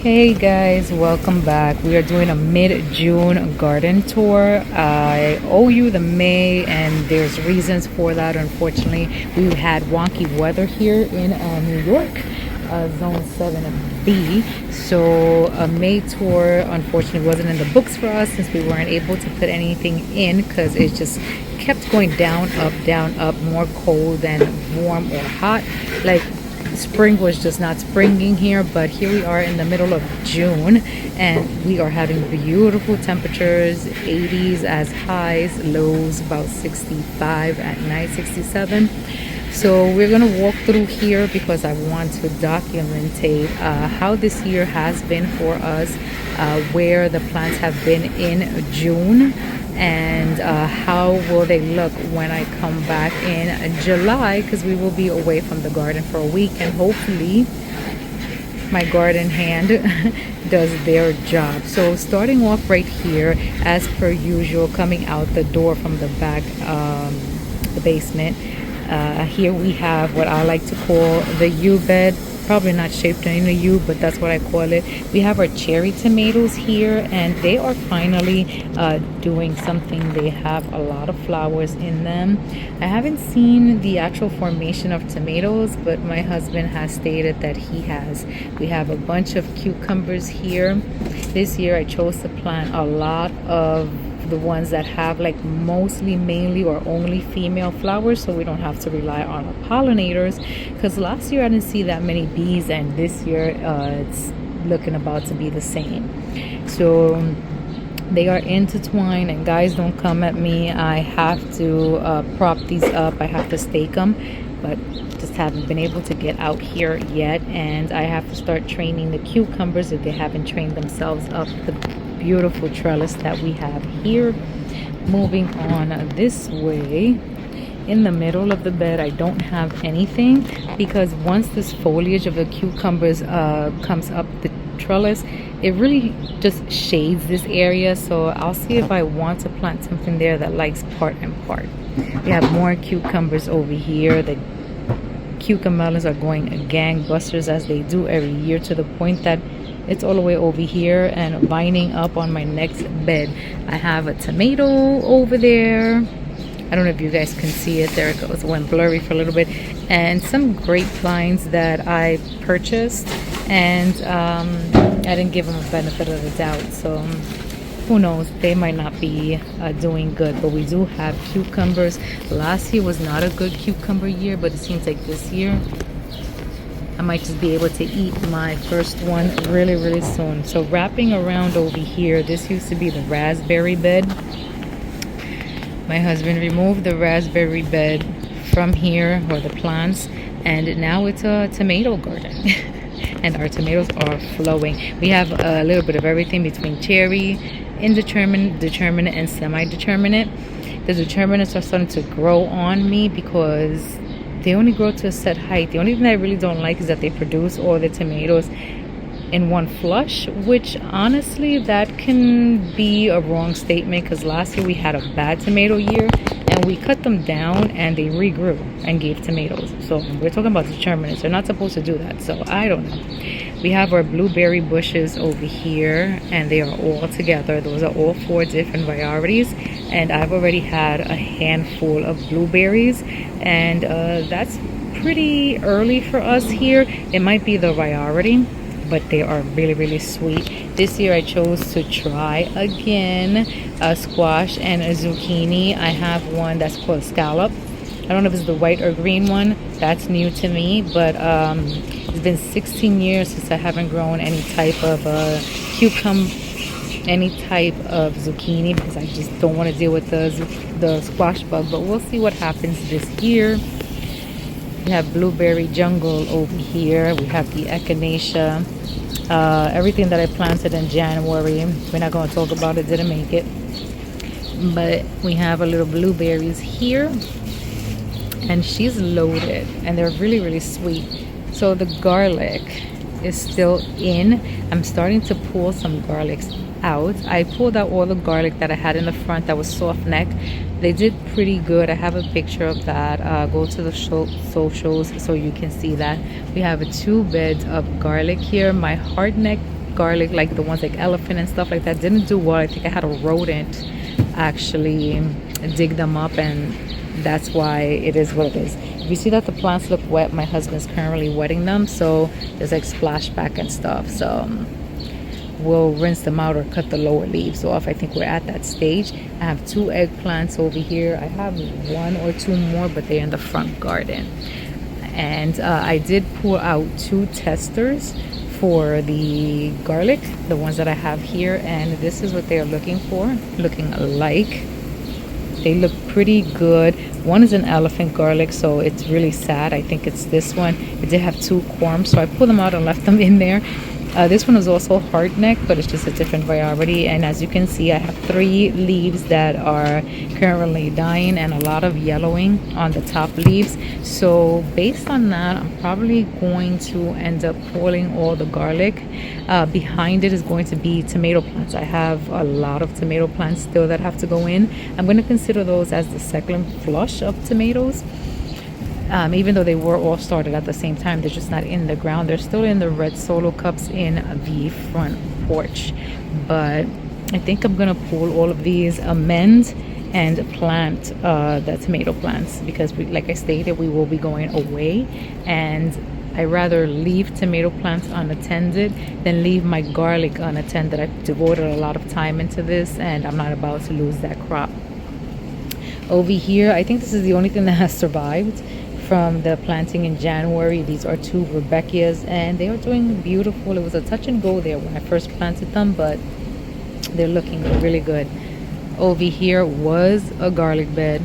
Hey guys, welcome back. We are doing a mid-June garden tour. I owe you the May, and there's reasons for that. Unfortunately, we had wonky weather here in New York, zone 7B. So a May tour unfortunately wasn't in the books for us since we weren't able to put anything in because it just kept going down, up, more cold than warm or hot. Like spring was just not springing here, but here we are in the middle of June and we are having beautiful temperatures, 80s as highs, lows about 65 at night, 67. So we're going to walk through here because I want to documentate how this year has been for us, where the plants have been in June, and how will they look when I come back in July, because we will be away from the garden for a week, and hopefully my garden hand does their job. So starting off right here, as per usual, coming out the door from the back, the basement, here we have what I like to call the U bed. Probably not shaped in a U, but that's what I call it. We have our cherry tomatoes here, and they are finally doing something. They have a lot of flowers in them. I haven't seen the actual formation of tomatoes, but my husband has stated that he has. We have a bunch of cucumbers here. This year I chose to plant a lot of the ones that have like mainly or only female flowers, so we don't have to rely on our pollinators, because last year I didn't see that many bees, and this year it's looking about to be the same. So they are intertwined, and guys, don't come at me. I have to prop these up. I have to stake them, but just haven't been able to get out here yet. And I have to start training the cucumbers if they haven't trained themselves up the beautiful trellis that we have here. Moving on this way, in the middle of the bed I don't have anything, because once this foliage of the cucumbers comes up the trellis, it really just shades this area. So I'll see if I want to plant something there that likes part and part. We have more cucumbers over here. The cucamelons are going gangbusters, as they do every year, to the point that it's all the way over here and vining up on my next bed. I have a tomato over there. I don't know if you guys can see it. There it goes. It went blurry for a little bit. And some grapevines that I purchased, and I didn't give them a benefit of the doubt. So who knows? They might not be doing good. But we do have cucumbers. Last year was not a good cucumber year, but it seems like this year I might just be able to eat my first one really soon. So wrapping around over here, this used to be the raspberry bed. My husband removed the raspberry bed from here, or the plants, and now it's a tomato garden. And our tomatoes are flowing. We have a little bit of everything between cherry, indeterminate, determinate, and semi-determinate. The determinates are starting to grow on me because they only grow to a set height. The only thing I really don't like is that they produce all the tomatoes in one flush, which honestly that can be a wrong statement, because last year we had a bad tomato year and we cut them down and they regrew and gave tomatoes. So we're talking about determinants. They're not supposed to do that, so I don't know. We have our blueberry bushes over here, and they are all together. Those are all 4 different varieties, and I've already had a handful of blueberries, and that's pretty early for us here. It might be the variety, but they are really sweet. This year I chose to try again a squash and a zucchini. I have one that's called scallop. I don't know if it's the white or green one. That's new to me, but it's been 16 years since I haven't grown any type of any type of zucchini, because I just don't want to deal with the squash bug. But we'll see what happens this year. We have blueberry jungle over here. We have the echinacea. Everything that I planted in January, we're not going to talk about it, didn't make it. But we have a little blueberries here, and she's loaded, and they're really sweet. So the garlic is still in. I'm starting to pull some garlics out. I pulled out all the garlic that I had in the front that was soft neck. They did pretty good. I have a picture of that. Go to the socials so you can see that. We have 2 beds of garlic here. My hard neck garlic, like the ones like elephant and stuff like that, didn't do well. I think I had a rodent actually dig them up, and that's why it is what it is. If you see that the plants look wet, my husband's currently wetting them, so there's like splashback and stuff. So we'll rinse them out or cut the lower leaves off. I think we're at that stage. I have 2 eggplants over here. I have 1 or 2 more, but they're in the front garden. And I did pull out 2 testers for the garlic, the ones that I have here, and this is what they're looking like. They look pretty good. One is an elephant garlic, so it's really sad. I think it's this one. It did have 2 corms, so I pulled them out and left them in there. This one is also hardneck, but it's just a different variety. And as you can see, I have 3 leaves that are currently dying and a lot of yellowing on the top leaves. So based on that, I'm probably going to end up pulling all the garlic. Behind it is going to be tomato plants. I have a lot of tomato plants still that have to go in. I'm going to consider those as the second flush of tomatoes. Even though they were all started at the same time, they're just not in the ground. They're still in the red solo cups in the front porch. But I think I'm gonna pull all of these, amend and plant the tomato plants, because like I stated, we will be going away, and I rather leave tomato plants unattended than leave my garlic unattended. I've devoted a lot of time into this, and I'm not about to lose that crop. Over here, I think this is the only thing that has survived from the planting in January. These are 2 Rebecchias, and they are doing beautiful. It was a touch and go there when I first planted them, but they're looking really good. Over here was a garlic bed,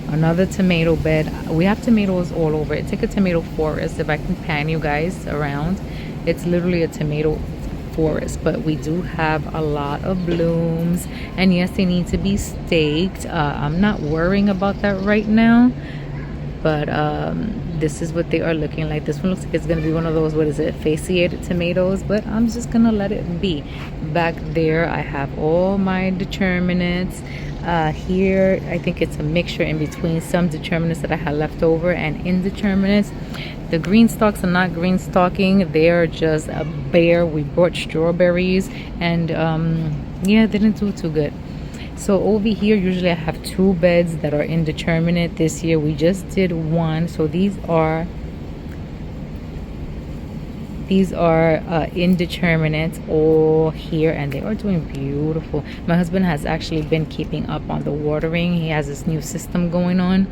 another tomato bed. We have tomatoes all over. It's like a tomato forest. If I can pan you guys around, it's literally a tomato forest, but we do have a lot of blooms, and yes, they need to be staked. I'm not worrying about that right now, but this is what they are looking like. This one looks like it's gonna be one of those, what is it, fasciated tomatoes, but I'm just gonna let it be. Back there I have all my determinants. Here I think it's a mixture in between some determinants that I had left over and indeterminates. The green stalks are not green stalking, they're just bare. We brought strawberries, and yeah, they didn't do too good. So over here, usually I have 2 beds that are indeterminate. This year we just did 1. So these are indeterminate all here, and they are doing beautiful. My husband has actually been keeping up on the watering. He has this new system going on,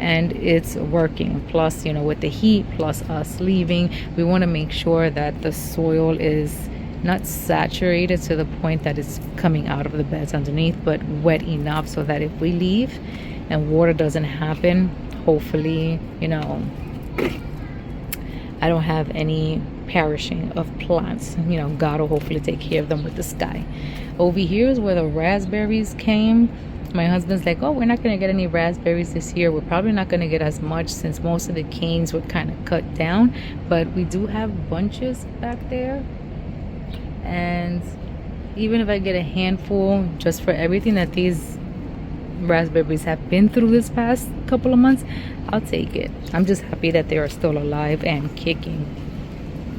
and it's working. Plus, you know, with the heat, plus us leaving, we want to make sure that the soil is not saturated to the point that it's coming out of the beds underneath, but wet enough so that if we leave and water doesn't happen, hopefully, you know, I don't have any perishing of plants. You know, God will hopefully take care of them with the sky. Over here is where the raspberries came. My husband's like, oh, we're not going to get any raspberries this year. We're probably not going to get as much since most of the canes were kind of cut down, but we do have bunches back there. And even if I get a handful, just for everything that these raspberries have been through this past couple of months, I'll take it. I'm just happy that they are still alive and kicking.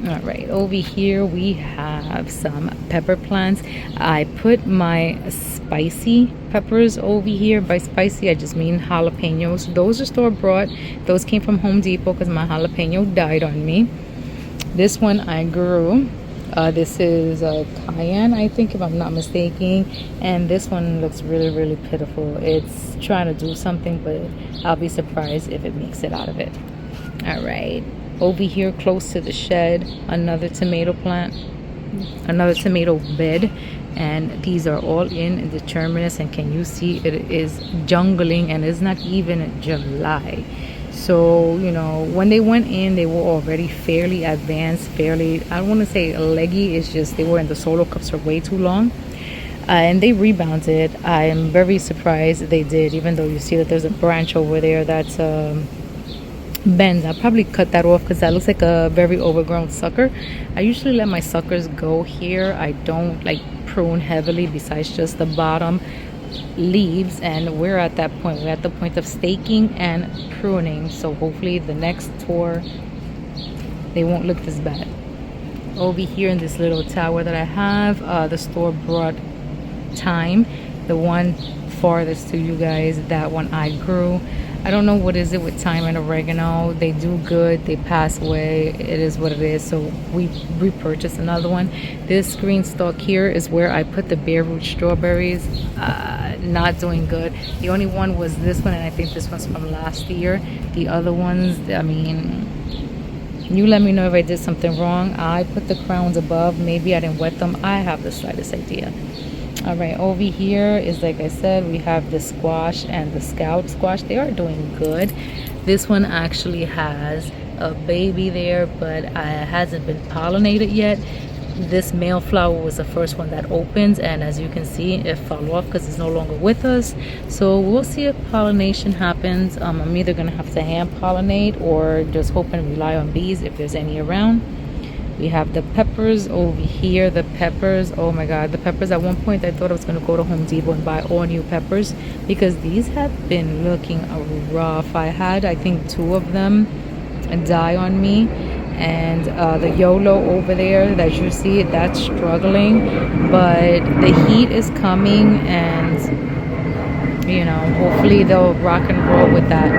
All right, over here we have some pepper plants. I put my spicy peppers over here. By spicy, I just mean jalapenos. Those are store-bought. Those came from Home Depot because my jalapeno died on me. This one I grew. This is cayenne, I think, if I'm not mistaken, and this one looks really, really pitiful. It's trying to do something, but I'll be surprised if it makes it out of it. All right, over here close to the shed, another tomato plant, another tomato bed, and these are all indeterminates. And can you see it is jungling, and it's not even July. So, you know, when they went in, they were already fairly advanced, fairly, I don't want to say leggy, it's just they were in the solo cups for way too long. And they rebounded. I'm very surprised they did, even though you see that there's a branch over there that's bent. I'll probably cut that off because that looks like a very overgrown sucker. I usually let my suckers go here. I don't like prune heavily besides just the bottom leaves, and we're at that point. We're at the point of staking and pruning, so hopefully the next tour they won't look this bad. Over here in this little tower that I have, the store brought thyme, the one farthest to you guys. That one I grew. I don't know what is it with thyme and oregano. They do good, they pass away, it is what it is. So we repurchased another one. This green stalk here is where I put the bare root strawberries. Not doing good. The only one was this one, and I think this one's from last year. The other ones, I mean, you let me know if I did something wrong. I put the crowns above. Maybe I didn't wet them. I have the slightest idea. All right, over here is, like I said, we have the squash and the scout squash. They are doing good. This one actually has a baby there, but hasn't been pollinated yet. This male flower was the first one that opens, and as you can see, it fell off because it's no longer with us. So we'll see if pollination happens. I'm either gonna have to hand pollinate or just hope and rely on bees if there's any around. We have the peppers over here. The peppers, oh my god, the peppers. At one point I thought I was going to go to Home Depot and buy all new peppers because these have been looking rough. I had, I think, 2 of them die on me. And the YOLO over there that you see, that's struggling. But the heat is coming, and you know, hopefully they'll rock and roll with that.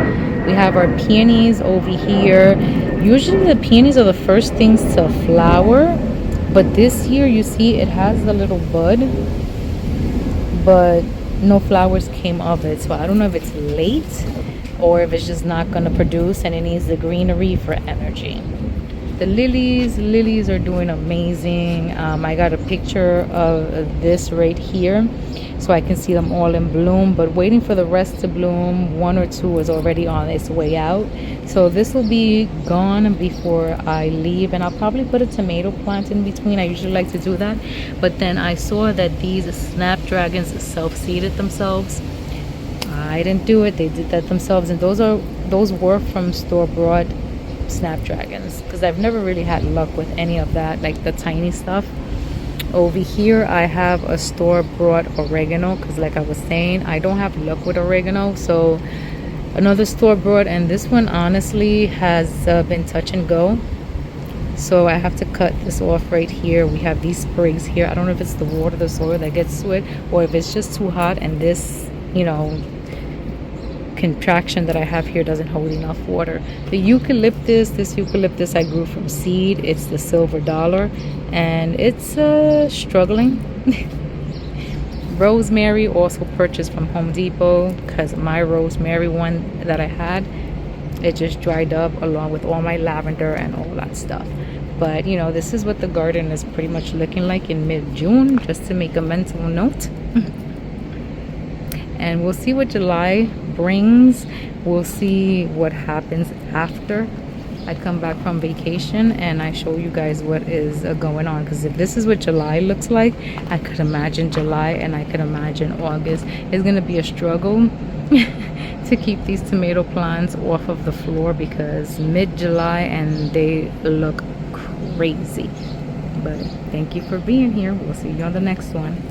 We have our peonies over here. Usually the peonies are the first things to flower, but this year you see it has the little bud, but no flowers came of it. So I don't know if it's late or if it's just not going to produce and it needs the greenery for energy. The lilies are doing amazing. I got a picture of this right here so I can see them all in bloom, but waiting for the rest to bloom. 1 or 2 is already on its way out, so this will be gone before I leave. And I'll probably put a tomato plant in between. I usually like to do that, but then I saw that these snapdragons self-seeded themselves. I didn't do it, they did that themselves, and those were from store-bought snapdragons, because I've never really had luck with any of that, like the tiny stuff. Over here I have a store-bought oregano, because like I was saying, I don't have luck with oregano. So another store-bought, and this one honestly has been touch and go, so I have to cut this off right here. We have these sprigs here. I don't know if it's the water, the soil that gets to it, or if it's just too hot and this, you know, contraction that I have here doesn't hold enough water. The eucalyptus, this eucalyptus I grew from seed. It's the silver dollar, and it's struggling. Rosemary also purchased from Home Depot, because my rosemary one that I had, it just dried up along with all my lavender and all that stuff. But you know, this is what the garden is pretty much looking like in mid-June, just to make a mental note. And we'll see what July brings. We'll see what happens after I come back from vacation and I show you guys what is going on. Because if this is what July looks like, I could imagine July, and I could imagine August. It's going to be a struggle to keep these tomato plants off of the floor, because mid-July and they look crazy. But thank you for being here. We'll see you on the next one.